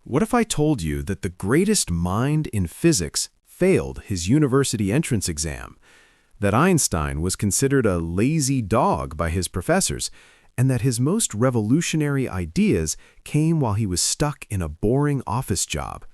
What if I told you that the greatest mind in physics failed his university entrance exam, that Einstein was considered a lazy dog by his professors, and that his most revolutionary ideas came while he was stuck in a boring office job?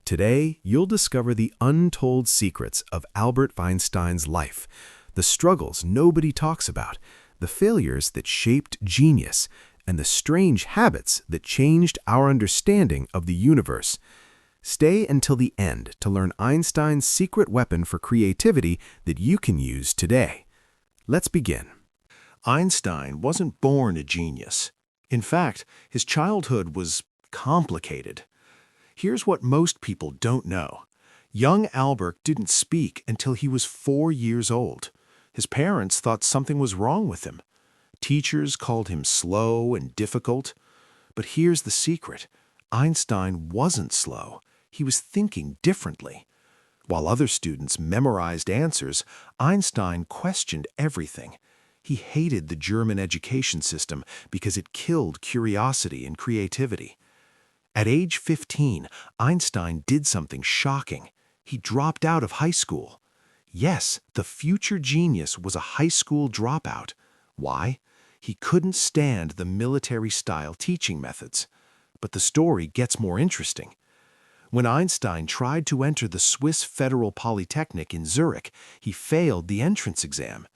Today, you'll discover the untold secrets of Albert Einstein's life, the struggles nobody talks about, the failures that shaped genius, and the strange habits that changed our understanding of the universe. Stay until the end to learn Einstein's secret weapon for creativity that you can use today. Let's begin. Einstein wasn't born a genius. In fact, his childhood was complicated. Here's what most people don't know. Young Albert didn't speak until he was 4 years old. His parents thought something was wrong with him. Teachers called him slow and difficult. But here's the secret. Einstein wasn't slow. He was thinking differently. While other students memorized answers, Einstein questioned everything. He hated the German education system because it killed curiosity and creativity. At age 15, Einstein did something shocking. He dropped out of high school. Yes, the future genius was a high school dropout. Why? He couldn't stand the military-style teaching methods. But the story gets more interesting. When Einstein tried to enter the Swiss Federal Polytechnic in Zurich, he failed the entrance exam.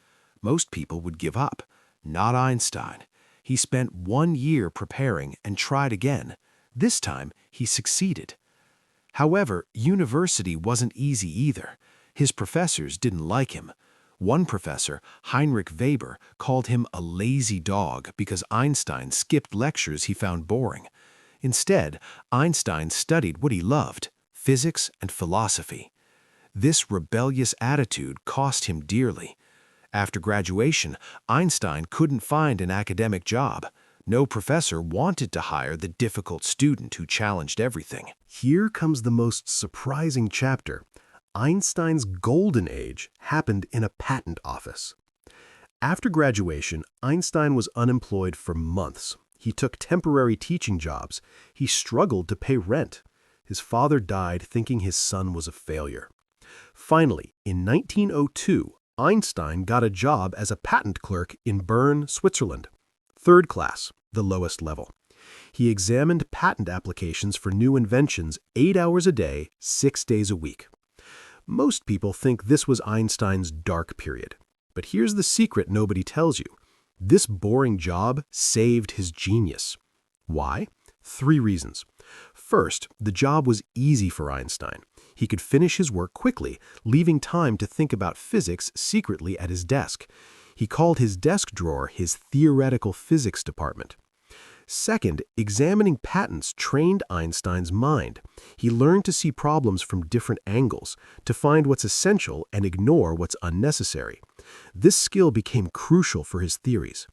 Most people would give up. Not Einstein. He spent 1 year preparing and tried again. This time, he succeeded. However, university wasn't easy either. His professors didn't like him. One professor, Heinrich Weber, called him a lazy dog because Einstein skipped lectures he found boring. Instead, Einstein studied what he loved, physics and philosophy. This rebellious attitude cost him dearly. After graduation, Einstein couldn't find an academic job. No professor wanted to hire the difficult student who challenged everything. Here comes the most surprising chapter. Einstein's golden age happened in a patent office. After graduation, Einstein was unemployed for months. He took temporary teaching jobs. He struggled to pay rent. His father died thinking his son was a failure. Finally, in 1902, Einstein got a job as a patent clerk in Bern, Switzerland. Third class, the lowest level. He examined patent applications for new inventions 8 hours a day, 6 days a week. Most people think this was Einstein's dark period. But here's the secret nobody tells you. This boring job saved his genius. Why? 3 reasons. First, the job was easy for Einstein. He could finish his work quickly, leaving time to think about physics secretly at his desk. He called his desk drawer his theoretical physics department. Second, examining patents trained Einstein's mind. He learned to see problems from different angles, to find what's essential and ignore what's unnecessary. This skill became crucial for his theories.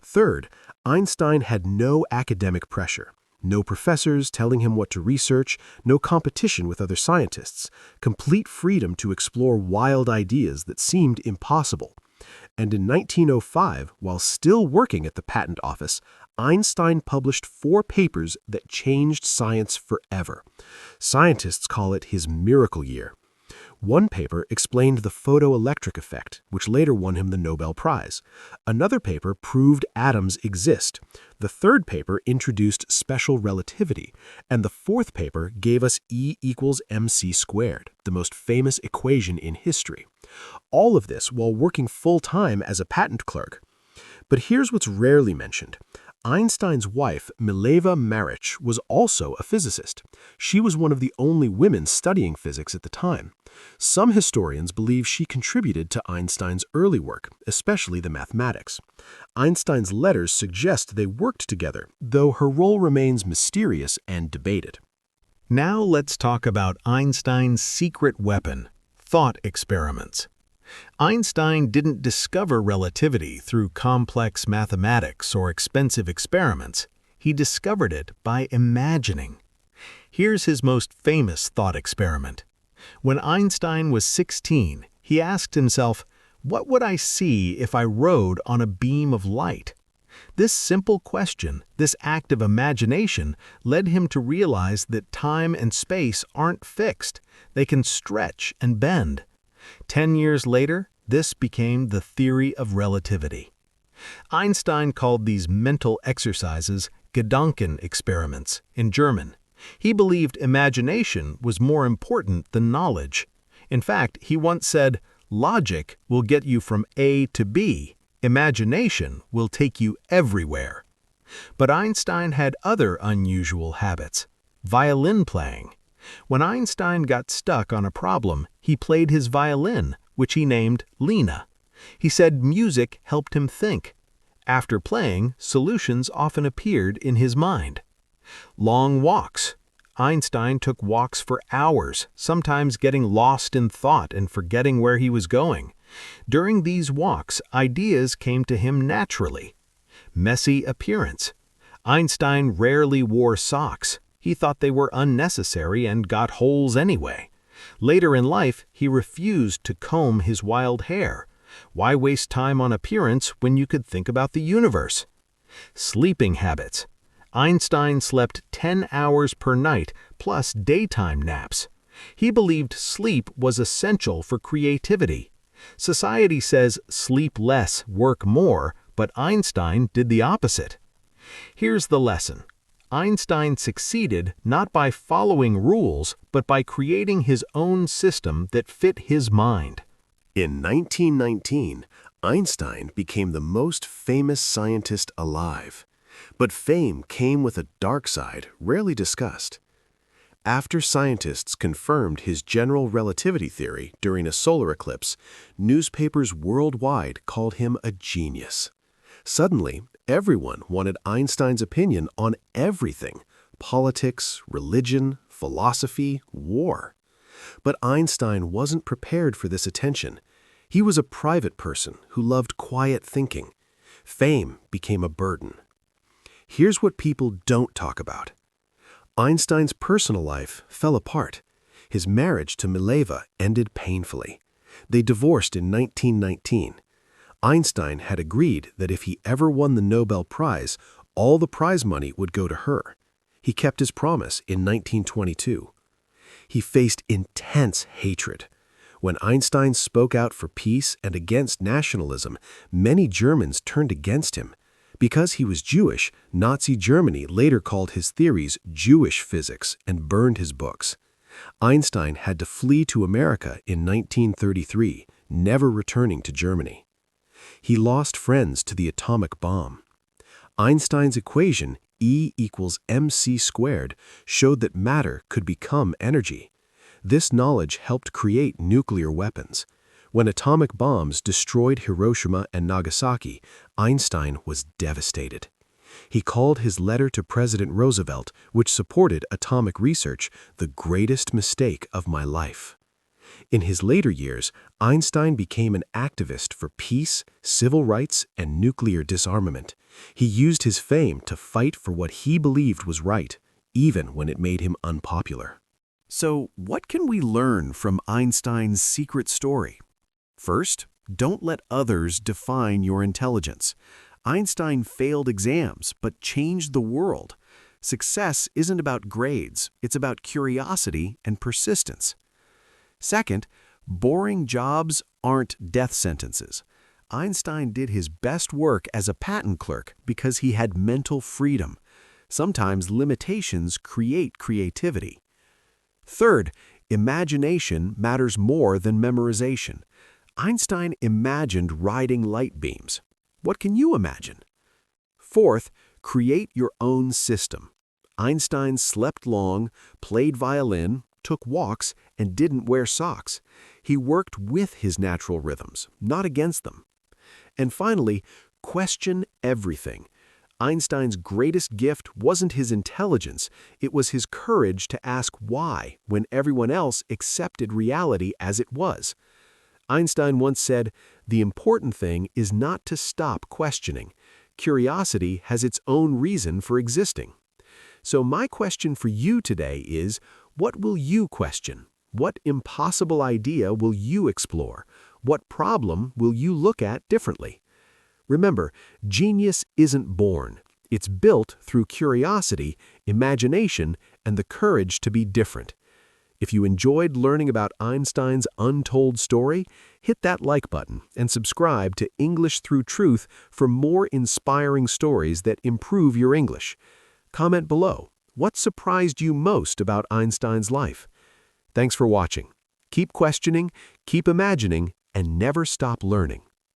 Third, Einstein had no academic pressure. No professors telling him what to research, no competition with other scientists, complete freedom to explore wild ideas that seemed impossible. And in 1905, while still working at the patent office, Einstein published 4 papers that changed science forever. Scientists call it his miracle year. One paper explained the photoelectric effect, which later won him the Nobel Prize. Another paper proved atoms exist. The third paper introduced special relativity. And the fourth paper gave us E equals mc squared, the most famous equation in history. All of this while working full-time as a patent clerk. But here's what's rarely mentioned. Einstein's wife, Mileva Maric, was also a physicist. She was one of the only women studying physics at the time. Some historians believe she contributed to Einstein's early work, especially the mathematics. Einstein's letters suggest they worked together, though her role remains mysterious and debated. Now let's talk about Einstein's secret weapon, thought experiments. Einstein didn't discover relativity through complex mathematics or expensive experiments. He discovered it by imagining. Here's his most famous thought experiment. When Einstein was 16, he asked himself, "What would I see if I rode on a beam of light?" This simple question, this act of imagination, led him to realize that time and space aren't fixed. They can stretch and bend. 10 years later, this became the theory of relativity. Einstein called these mental exercises Gedanken experiments in German. He believed imagination was more important than knowledge. In fact, he once said, "Logic will get you from A to B. Imagination will take you everywhere." But Einstein had other unusual habits. Violin playing. When Einstein got stuck on a problem, he played his violin, which he named Lena. He said music helped him think. After playing, solutions often appeared in his mind. Long walks. Einstein took walks for hours, sometimes getting lost in thought and forgetting where he was going. During these walks, ideas came to him naturally. Messy appearance. Einstein rarely wore socks. He thought they were unnecessary and got holes anyway. Later in life, he refused to comb his wild hair. Why waste time on appearance when you could think about the universe? Sleeping habits. Einstein slept 10 hours per night, plus daytime naps. He believed sleep was essential for creativity. Society says sleep less, work more, but Einstein did the opposite. Here's the lesson. Einstein succeeded not by following rules, but by creating his own system that fit his mind. In 1919, Einstein became the most famous scientist alive. But fame came with a dark side rarely discussed. After scientists confirmed his general relativity theory during a solar eclipse, newspapers worldwide called him a genius. Suddenly, everyone wanted Einstein's opinion on everything: politics, religion, philosophy, war. But Einstein wasn't prepared for this attention. He was a private person who loved quiet thinking. Fame became a burden. Here's what people don't talk about. Einstein's personal life fell apart. His marriage to Mileva ended painfully. They divorced in 1919. Einstein had agreed that if he ever won the Nobel Prize, all the prize money would go to her. He kept his promise in 1922. He faced intense hatred. When Einstein spoke out for peace and against nationalism, many Germans turned against him. Because he was Jewish, Nazi Germany later called his theories Jewish physics and burned his books. Einstein had to flee to America in 1933, never returning to Germany. He lost friends to the atomic bomb. Einstein's equation, E equals mc squared, showed that matter could become energy. This knowledge helped create nuclear weapons. When atomic bombs destroyed Hiroshima and Nagasaki, Einstein was devastated. He called his letter to President Roosevelt, which supported atomic research, the greatest mistake of my life. In his later years, Einstein became an activist for peace, civil rights, and nuclear disarmament. He used his fame to fight for what he believed was right, even when it made him unpopular. So, what can we learn from Einstein's secret story? First, don't let others define your intelligence. Einstein failed exams, but changed the world. Success isn't about grades, it's about curiosity and persistence. Second, boring jobs aren't death sentences. Einstein did his best work as a patent clerk because he had mental freedom. Sometimes limitations create creativity. Third, imagination matters more than memorization. Einstein imagined riding light beams. What can you imagine? Fourth, create your own system. Einstein slept long, played violin, took walks, and didn't wear socks. He worked with his natural rhythms, not against them. And finally, question everything. Einstein's greatest gift wasn't his intelligence, it was his courage to ask why when everyone else accepted reality as it was. Einstein once said, "The important thing is not to stop questioning. Curiosity has its own reason for existing." So my question for you today is, what will you question? What impossible idea will you explore? What problem will you look at differently? Remember, genius isn't born. It's built through curiosity, imagination, and the courage to be different. If you enjoyed learning about Einstein's untold story, hit that like button and subscribe to English Through Truth for more inspiring stories that improve your English. Comment below, what surprised you most about Einstein's life? Thanks for watching. Keep questioning, keep imagining, and never stop learning.